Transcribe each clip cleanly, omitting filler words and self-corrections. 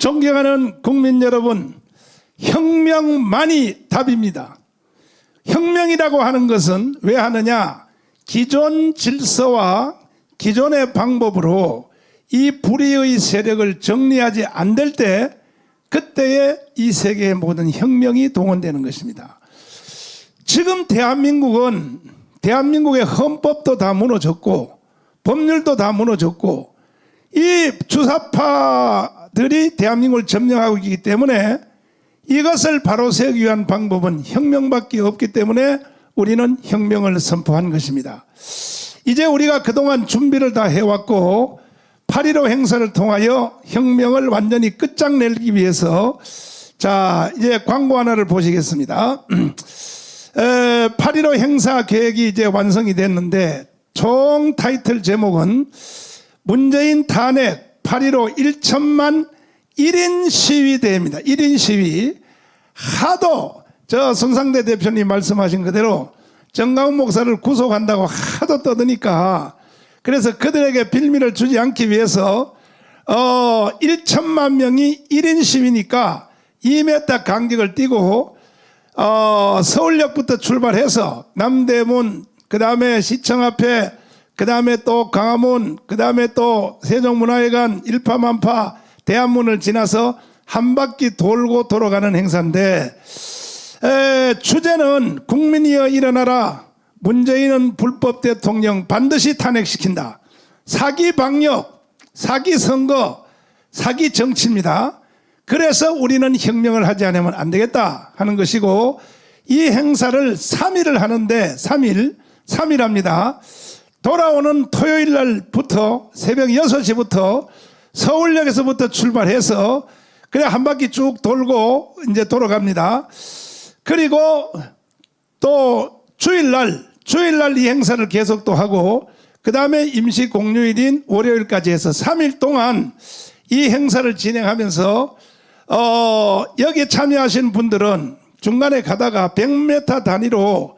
존경하는 국민 여러분, 혁명만이 답입니다. 혁명이라고 하는 것은 왜 하느냐? 기존 질서와 기존의 방법으로 이 불의의 세력을 정리하지 않을 때 그때에 이 세계의 모든 혁명이 동원되는 것입니다. 지금 대한민국의 헌법도 다 무너졌고 법률도 다 무너졌고 이 주사파들이 대한민국을 점령하고 있기 때문에 이것을 바로 세우기 위한 방법은 혁명밖에 없기 때문에 우리는 혁명을 선포한 것입니다. 이제 우리가 그동안 준비를 다 해왔고 8.15 행사를 통하여 혁명을 완전히 끝장내기 위해서 자 이제 광고 하나를 보시겠습니다. 8.15 행사 계획이 이제 완성이 됐는데 총 타이틀 제목은 문재인 탄핵 8.15 1천만 1인 시위대입니다. 1인 시위. 하도 저 손상대 대표님 말씀하신 그대로 정강훈 목사를 구속한다고 하도 떠드니까 그래서 그들에게 빌미를 주지 않기 위해서 1천만 명이 1인 시위니까 2m 간격을 띄고 서울역부터 출발해서 남대문 그 다음에 시청 앞에 그 다음에 또 광화문 그 다음에 또 세종문화회관 일파만파 대한문을 지나서 한 바퀴 돌고 돌아가는 행사인데 주제는 국민이여 일어나라. 문재인은 불법 대통령 반드시 탄핵시킨다. 사기 방역, 사기 선거, 사기 정치입니다. 그래서 우리는 혁명을 하지 않으면 안 되겠다 하는 것이고 이 행사를 3일을 하는데 3일 합니다. 돌아오는 토요일 날부터 새벽 6시부터 서울역에서부터 출발해서 그래 한 바퀴 쭉 돌고 이제 돌아갑니다. 그리고 또 주일날 이 행사를 계속 또 하고 그 다음에 임시 공휴일인 월요일까지 해서 3일 동안 이 행사를 진행하면서 여기에 참여하신 분들은 중간에 가다가 100m 단위로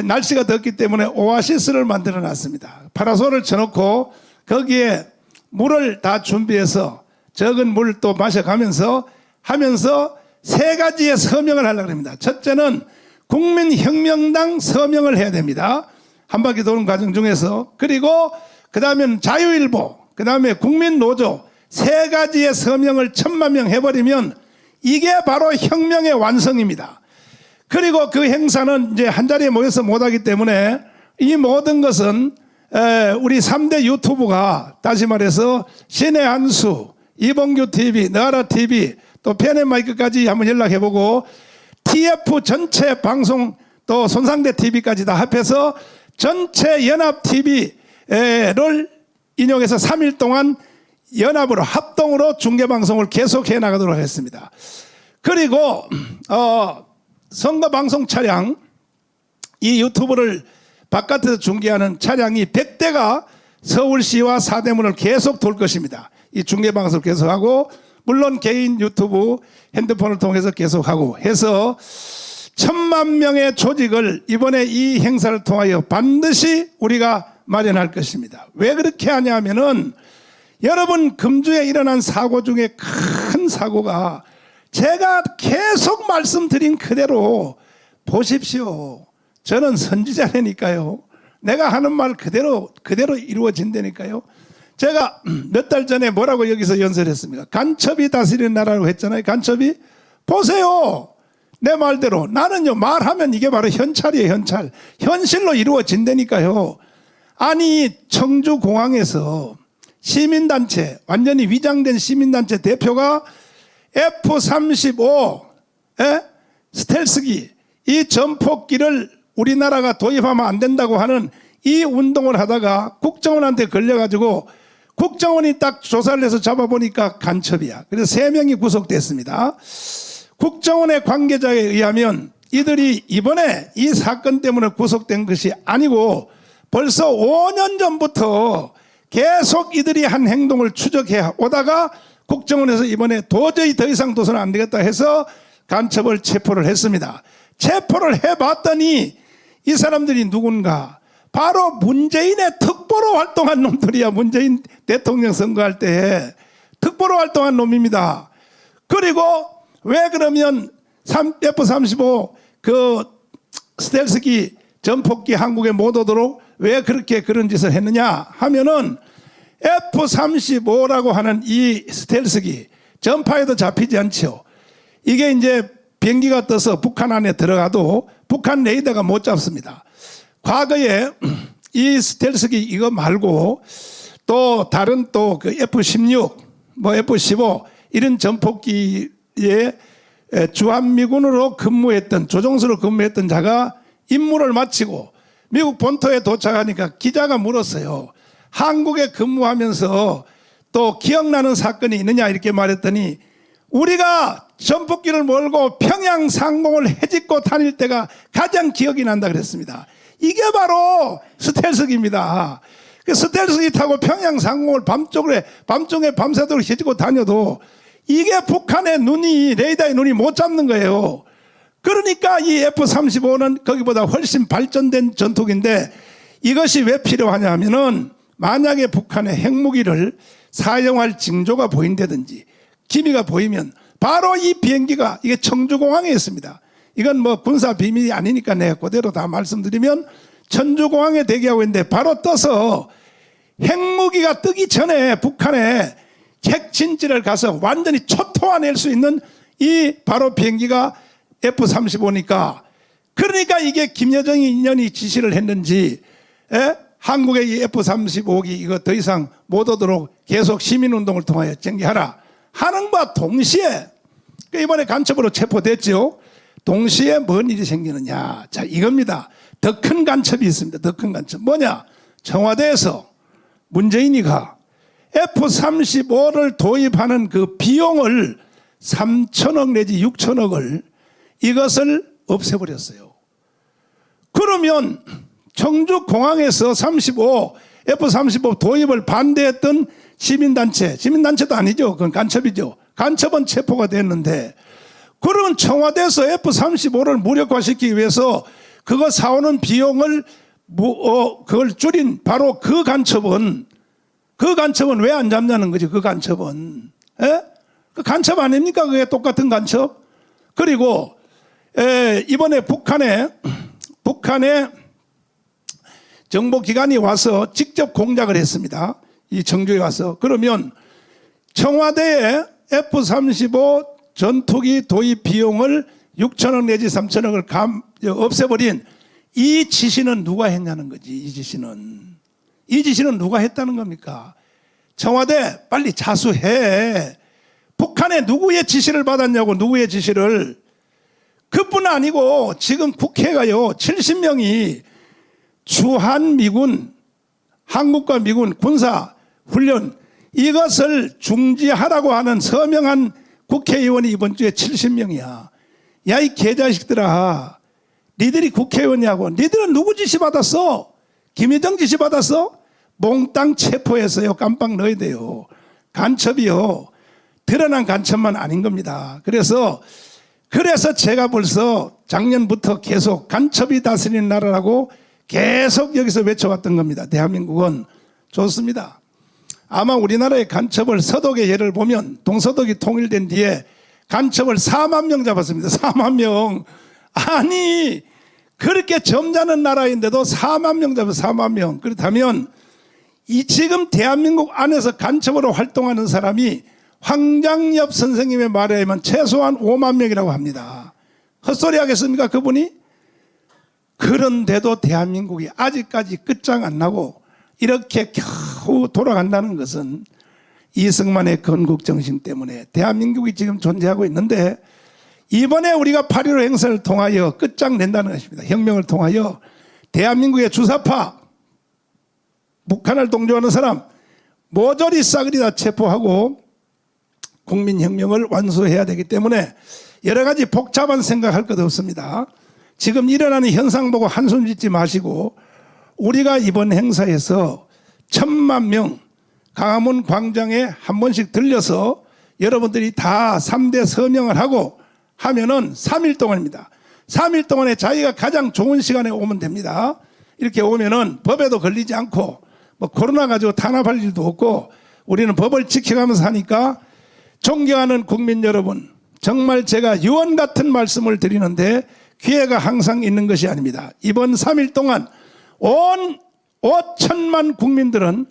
날씨가 덥기 때문에 오아시스를 만들어 놨습니다. 파라솔을 쳐놓고 거기에 물을 다 준비해서 적은 물 또 마셔가면서 하면서 세 가지의 서명을 하려고 합니다. 첫째는 국민혁명당 서명을 해야 됩니다. 한 바퀴 도는 과정 중에서. 그리고 그 다음엔 자유일보, 그 다음에 국민노조 세 가지의 서명을 1000만 명 해버리면 이게 바로 혁명의 완성입니다. 그리고 그 행사는 이제 한 자리에 모여서 못하기 때문에 이 모든 것은 우리 3대 유튜브가 다시 말해서 신의 한수, 이봉규 TV, 너아라 TV, 또 페네마이크까지 한번 연락해보고 TF 전체 방송 또 손상대 TV까지 다 합해서 전체 연합 TV를 인용해서 3일 동안 연합으로 합동으로 중계방송을 계속해 나가도록 하겠습니다. 그리고 선거방송 차량 이 유튜브를 바깥에서 중계하는 차량이 100대가 서울시와 사대문을 계속 돌 것입니다. 이 중계방송을 계속하고 물론 개인 유튜브 핸드폰을 통해서 계속하고 해서 1000만 명의 조직을 이번에 이 행사를 통하여 반드시 우리가 마련할 것입니다. 왜 그렇게 하냐면은 여러분 금주에 일어난 사고 중에 큰 사고가 제가 계속 말씀드린 그대로 보십시오. 저는 선지자라니까요. 내가 하는 말 그대로 이루어진다니까요. 제가 몇 달 전에 뭐라고 여기서 연설했습니까? 간첩이 다스리는 나라라고 했잖아요. 간첩이 보세요. 내 말대로 나는요 말하면 이게 바로 현찰이에요. 현찰. 현실로 이루어진다니까요. 아니 청주공항에서 시민단체 완전히 위장된 시민단체 대표가 F-35 스텔스기 이 전폭기를 우리나라가 도입하면 안 된다고 하는 이 운동을 하다가 국정원한테 걸려가지고 국정원이 딱 조사를 해서 잡아보니까 간첩이야. 그래서 3명이 구속됐습니다. 국정원의 관계자에 의하면 이들이 이번에 이 사건 때문에 구속된 것이 아니고 벌써 5년 전부터 계속 이들이 한 행동을 추적해 오다가 국정원에서 이번에 도저히 더 이상 둬서는 안 되겠다 해서 간첩을 체포를 했습니다. 체포를 해봤더니 이 사람들이 누군가? 바로 문재인의 특보로 활동한 놈들이야. 문재인 대통령 선거할 때 특보로 활동한 놈입니다. 그리고 왜 그러면 F-35 그 스텔스기 전폭기 한국에 못 오도록 왜 그렇게 그런 짓을 했느냐 하면은 F-35라고 하는 이 스텔스기 전파에도 잡히지 않죠. 이게 이제 비행기가 떠서 북한 안에 들어가도 북한 레이더가 못 잡습니다. 과거에 이 스텔스기 이거 말고 또 다른 또 그 F-16 뭐 F-15 이런 전폭기에 주한미군으로 근무했던 조종수로 근무했던 자가 임무를 마치고 미국 본토에 도착하니까 기자가 물었어요. 한국에 근무하면서 또 기억나는 사건이 있느냐 이렇게 말했더니 우리가 전폭기를 몰고 평양 상공을 헤집고 다닐 때가 가장 기억이 난다 그랬습니다. 이게 바로 스텔스기입니다. 그 스텔스기 타고 평양 상공을 밤중에 밤새도록 헤집고 다녀도 이게 북한의 눈이 레이더의 눈이 못 잡는 거예요. 그러니까 이 F-35는 거기보다 훨씬 발전된 전투기인데 이것이 왜 필요하냐 하면은 만약에 북한의 핵무기를 사용할 징조가 보인다든지 기미가 보이면 바로 이 비행기가 이게 청주공항에 있습니다. 이건 뭐 군사 비밀이 아니니까 내가 그대로 다 말씀드리면 청주공항에 대기하고 있는데 바로 떠서 핵무기가 뜨기 전에 북한의 핵진지를 가서 완전히 초토화낼 수 있는 이 바로 비행기가 F-35니까 그러니까 이게 김여정이 인연이 지시를 했는지 한국의 이 F-35기 이거 더 이상 못 오도록 계속 시민운동을 통하여 정리하라 하는과 동시에 이번에 간첩으로 체포됐죠. 동시에 뭔 일이 생기느냐. 자, 이겁니다. 더 큰 간첩이 있습니다. 더 큰 간첩. 뭐냐? 청와대에서 문재인이가 F-35를 도입하는 그 비용을 3천억 내지 6천억을 이것을 없애버렸어요. 그러면 청주공항에서 F-35 도입을 반대했던 시민단체도 아니죠. 그건 간첩이죠. 간첩은 체포가 됐는데 그러면 청와대에서 F-35를 무력화시키기 위해서 그거 사오는 비용을 그걸 줄인 바로 그 간첩은 왜 안 잡냐는 거지. 그 간첩은 그 간첩 아닙니까? 그게 똑같은 간첩. 그리고 이번에 북한의 정보기관이 와서 직접 공작을 했습니다. 이 청주에 와서. 그러면 청와대에 F-35 전투기 도입 비용을 6천억 내지 3천억을 없애버린 이 지시는 누가 했냐는 거지. 이 지시는 누가 했다는 겁니까? 청와대 빨리 자수해. 북한에 누구의 지시를 받았냐고. 누구의 지시를. 그뿐 아니고 지금 국회가요 70명이 주한미군 한국과 미군 군사훈련 이것을 중지하라고 하는 서명한 국회의원이 이번 주에 70명이야. 야, 이 개자식들아. 니들이 국회의원이냐고. 니들은 누구 지시 받았어? 김여정 지시 받았어? 몽땅 체포했어요. 깜빡 넣어야 돼요. 간첩이요. 드러난 간첩만 아닌 겁니다. 그래서 제가 벌써 작년부터 계속 간첩이 다스리는 나라라고 계속 여기서 외쳐왔던 겁니다. 대한민국은 좋습니다. 아마 우리나라의 간첩을 서독의 예를 보면 동서독이 통일된 뒤에 간첩을 4만 명 잡았습니다. 4만 명. 아니 그렇게 점잖은 나라인데도 4만 명 잡았어요. 4만 명. 그렇다면 이 지금 대한민국 안에서 간첩으로 활동하는 사람이 황장엽 선생님의 말에 의하면 최소한 5만 명이라고 합니다. 헛소리 하겠습니까 그분이? 그런데도 대한민국이 아직까지 끝장 안 나고 이렇게 겨우 돌아간다는 것은 이승만의 건국정신 때문에 대한민국이 지금 존재하고 있는데 이번에 우리가 8.15 행사를 통하여 끝장낸다는 것입니다. 혁명을 통하여 대한민국의 주사파 북한을 동조하는 사람 모조리 싸그리 다 체포하고 국민혁명을 완수해야 되기 때문에 여러 가지 복잡한 생각할 것 없습니다. 지금 일어나는 현상 보고 한숨 짓지 마시고 우리가 이번 행사에서 1,000만 명 광화문 광장에 한 번씩 들려서 여러분들이 다 3대 서명을 하고 하면은 3일 동안입니다. 3일 동안에 자기가 가장 좋은 시간에 오면 됩니다. 이렇게 오면은 법에도 걸리지 않고 뭐 코로나 가지고 탄압할 일도 없고 우리는 법을 지켜가면서 하니까 존경하는 국민 여러분, 정말 제가 유언 같은 말씀을 드리는데 기회가 항상 있는 것이 아닙니다. 이번 3일 동안 온 5천만 국민들은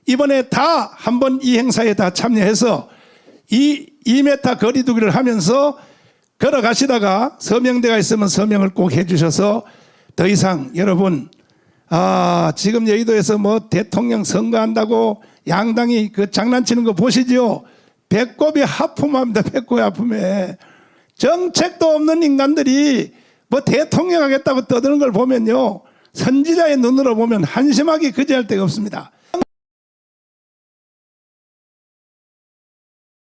이번에 다 한번 이 행사에 다 참여해서 이 2m 거리두기를 하면서 걸어가시다가 서명대가 있으면 서명을 꼭 해주셔서 더 이상 여러분 지금 여의도에서 뭐 대통령 선거한다고 양당이 그 장난치는 거 보시죠. 배꼽이 하품합니다. 배꼽이 하품해. 정책도 없는 인간들이 뭐 대통령 하겠다고 떠드는 걸 보면요, 선지자의 눈으로 보면 한심하기 그지할 데가 없습니다.